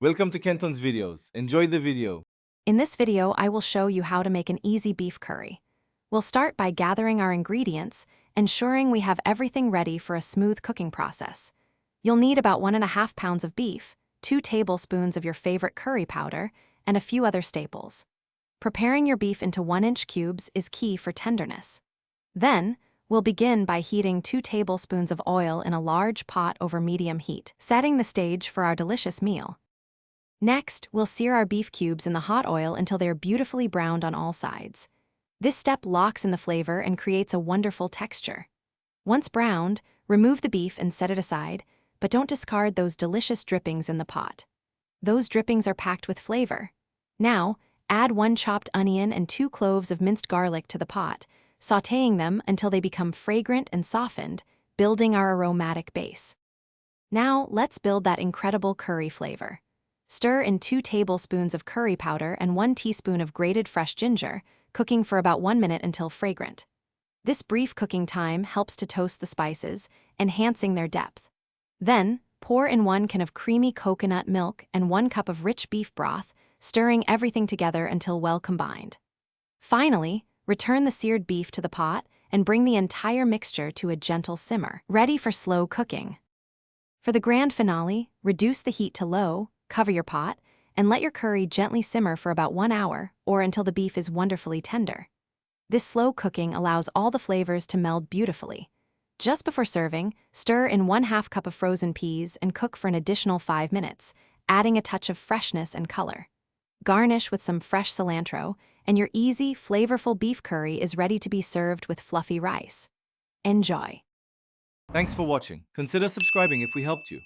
Welcome to Kenton's videos. Enjoy the video. In this video, I will show you how to make an easy beef curry. We'll start by gathering our ingredients, ensuring we have everything ready for a smooth cooking process. You'll need about 1.5 pounds of beef, 2 tablespoons of your favorite curry powder, and a few other staples. Preparing your beef into 1-inch cubes is key for tenderness. Then, we'll begin by heating 2 tablespoons of oil in a large pot over medium heat, setting the stage for our delicious meal. Next, we'll sear our beef cubes in the hot oil until they are beautifully browned on all sides. This step locks in the flavor and creates a wonderful texture. Once browned, remove the beef and set it aside, but don't discard those delicious drippings in the pot. Those drippings are packed with flavor. Now, add 1 chopped onion and 2 cloves of minced garlic to the pot, sautéing them until they become fragrant and softened, building our aromatic base. Now, let's build that incredible curry flavor. Stir in 2 tablespoons of curry powder and 1 teaspoon of grated fresh ginger, cooking for about 1 minute until fragrant. This brief cooking time helps to toast the spices, enhancing their depth. Then, pour in 1 can of creamy coconut milk and 1 cup of rich beef broth, stirring everything together until well combined. Finally, return the seared beef to the pot and bring the entire mixture to a gentle simmer, ready for slow cooking. For the grand finale, reduce the heat to low, cover your pot, and let your curry gently simmer for about 1 hour or until the beef is wonderfully tender. This slow cooking allows all the flavors to meld beautifully. Just before serving, stir in 1/2 cup of frozen peas and cook for an additional 5 minutes, adding a touch of freshness and color. Garnish with some fresh cilantro, and your easy, flavorful beef curry is ready to be served with fluffy rice. Enjoy! Thanks for watching. Consider subscribing if we helped you.